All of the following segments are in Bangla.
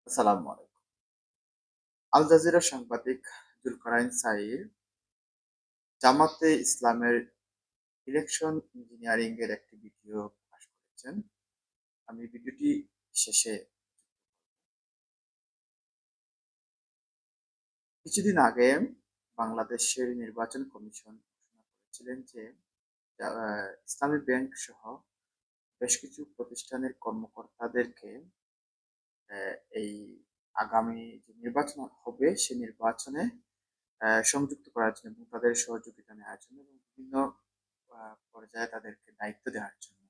আসসালামু আলাইকুম। আল জাজিরা সাংবাদিক জুলকারনাইন সাঈদ জামাতে ইসলামের ইলেকশন ইঞ্জিনিয়ারিং এর একটি ভিডিও প্রকাশ করেছেন। আমি ভিডিওটি শেষে কিছুদিন আগে বাংলাদেশের নির্বাচন কমিশন ঘোষণা করেছিলেন যে ইসলামী ব্যাংক সহ বেশ কিছু প্রতিষ্ঠানের কর্মকর্তাদেরকে এই আগামী যে নির্বাচন হবে সে নির্বাচনে সংযুক্ত করার জন্য এবং তাদের সহযোগিতা নেওয়ার জন্য এবং বিভিন্ন পর্যায়ে তাদেরকে দায়িত্ব দেওয়ার জন্য।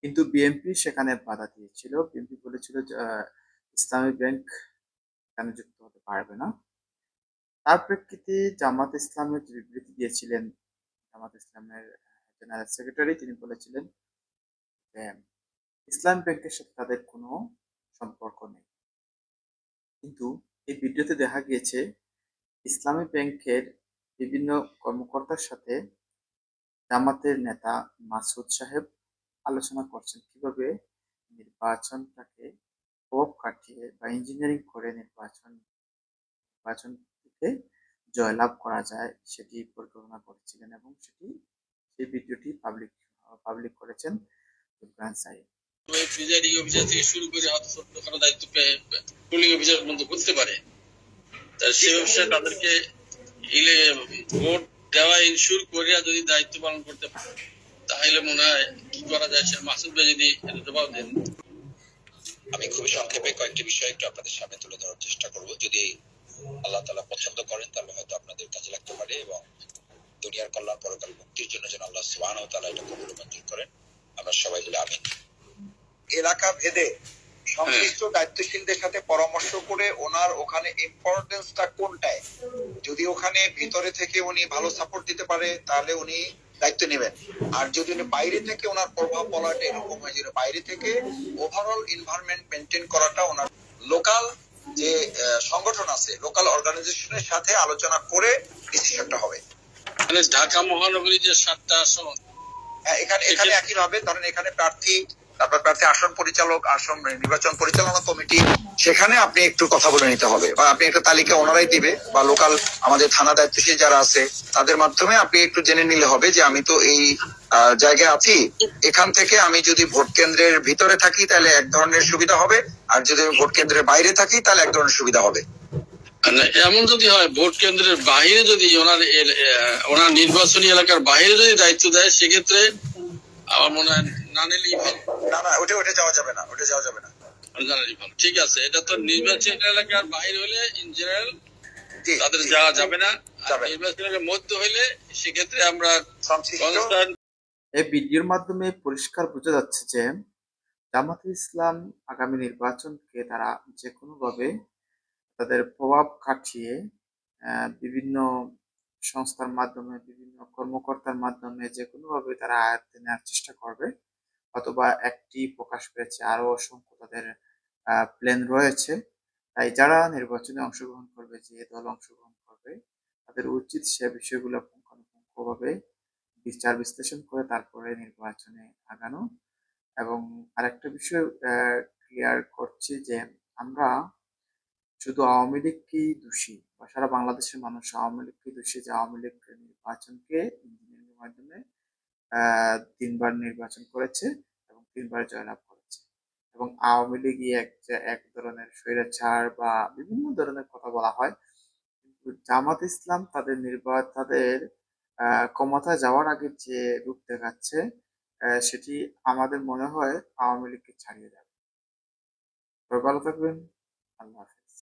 কিন্তু বিএনপি সেখানে বাধা দিয়েছিল। বিএনপি বলেছিল যে ইসলামী ব্যাংক এখানে যুক্ত হতে পারবে না। তার প্রেক্ষিতে জামাত ইসলামের যে বিবৃতি দিয়েছিলেন, জামাত ইসলামের জেনারেল সেক্রেটারি তিনি বলেছিলেন যে ইসলাম ব্যাংকের সাথে তাদের কোনো সম্পর্ক নেই। কিন্তু এই ভিডিওতে দেখা গিয়েছে ইসলামী ব্যাংকের বিভিন্ন কর্মকর্তার সাথে জামাতের নেতা মাসুদ সাহেব আলোচনা করছেন কিভাবে নির্বাচনটাকে প্রভাব খাটিয়ে বা ইঞ্জিনিয়ারিং করে নির্বাচন থেকে জয়লাভ করা যায় সেটি পরিকল্পনা করেছিলেন এবং সেই ভিডিওটি পাবলিক করেছেন জুলকারনাইন সাঈদ। প্রিজাইডিং অফিসার থেকে শুরু করে হয়তো ছোটখাটো দায়িত্ব পুলিং অফিসার পর্যন্ত করতে পারে। সেই ব্যবসায় তাদেরকে ভোট দেওয়া ইনশিওর করে যদি দায়িত্ব পালন করতে পারে তাহলে মনে হয় কি করা যায় সে মাসুদ ভাই যদি জবাব দেন। আমি খুবই সংক্ষেপে কয়েকটি বিষয় একটু আপনাদের সামনে তুলে ধরার চেষ্টা করব। যদি আল্লাহ তাআলা পছন্দ করেন তাহলে হয়তো আপনাদের কাজে লাগতে পারে এবং দুনিয়ার কল্যাণ পরকাল মুক্তির জন্য যেন আল্লাহ সুবহানাহু ওয়া তাআলা এটা কবুল মঞ্জুর করেন। আমরা সবাই বলি আমিন। এলাকা ভেদে সংশ্লিষ্ট দায়িত্বশীলদের সাথে পরামর্শ করে ওনার ওখানে ইম্পর্টেন্সটা কোনটায়, যদি ওখানে ভিতরে থেকে উনি ভালো সাপোর্ট দিতে পারে তাহলে উনি দায়িত্ব নেবেন। আর যদি উনি বাইরে থেকে ওনার প্রভাব পড়াটা এরকম হয় যে বাইরে থেকে ওভারঅল এনভায়রনমেন্ট মেনটেন করাটা ওনার লোকাল যে সংগঠন আছে, লোকাল অর্গানাইজেশনের সাথে আলোচনা করে ডিসিশনটা হবে। মানে ঢাকা মহানগরী যে 7টা আসন, এখানে একই ভাবে ধরেন এখানে প্রার্থী, তারপর প্রার্থী আসন পরিচালক, আসন নির্বাচন পরিচালনা কমিটি, সেখানে আপনি একটু কথা বলে নিতে হবে বা আপনি একটা তালিকা ওনারাই দিবে বা লোকাল আমাদের থানা দায়িত্বশীল যারা আছে তাদের মাধ্যমে আপনি একটু জেনে নিলে হবে যে আমি তো এই জায়গায় আছি, এখান থেকে আমি যদি ভোট কেন্দ্রের ভিতরে থাকি তাহলে এক ধরনের সুবিধা হবে, আর যদি ভোট কেন্দ্রের বাইরে থাকি তাহলে এক ধরনের সুবিধা হবে। এমন যদি হয় ভোট কেন্দ্রের বাইরে যদি ওনার নির্বাচনী এলাকার বাইরে যদি দায়িত্ব দেয় সেক্ষেত্রে আমার মনে হয় না নিলেই ভালো। না ওটা যাওয়া যাবে না, ওটা যাওয়া যাবে না। ঠিক আছে, এটা তো নির্বাচন এলাকার বাইরে হলে ইন জেনারেল তাদের যাওয়া যাবে না। নির্বাচন এলাকার মধ্যে হলে সেক্ষেত্রে আমরা এই ভিডিওর মাধ্যমে পরিষ্কার বোঝা যাচ্ছে যে জামাতে ইসলাম আগামী নির্বাচনকে তারা যে কোনোভাবে তাদের প্রভাব খাটিয়ে বিভিন্ন সংস্থার মাধ্যমে বিভিন্ন কর্মকর্তার মাধ্যমে যে কোনোভাবে তারা আয়ত্তে নেওয়ার চেষ্টা করবে, অথবা একটি প্রকাশ পেয়েছে আরো অসংখ্য তাদের প্ল্যান রয়েছে। তাই যারা নির্বাচনে অংশগ্রহণ করবে, যে দল অংশগ্রহণ করবে, তাদের উচিত সে বিষয়গুলো পুঙ্খানুপুঙ্খভাবে বিচার বিশ্লেষণ করে তারপরে নির্বাচনে আগানো। এবং আরেকটা বিষয় ক্লিয়ার করছি যে আমরা শুধু আওয়ামী লীগকেই দোষী বা সারা বাংলাদেশের মানুষ আওয়ামী লীগকে দোষী যে আওয়ামী লীগ নির্বাচনকে ইঞ্জিনিয়ারিং এর মাধ্যমে 3বার নির্বাচন করেছে এবং 3বার জয়লাভ করেছে এবং আওয়ামী লীগই এক ধরনের স্বৈরাচার বা বিভিন্ন ধরনের কথা বলা হয়। কিন্তু জামাত ইসলাম তাদের ক্ষমতা যাওয়ার আগে যে রূপ দেখাচ্ছে সেটি আমাদের মনে হয় আওয়ামী লীগকে ছাড়িয়ে যাবে। ভালো থাকবেন। আল্লাহ হাফেজ।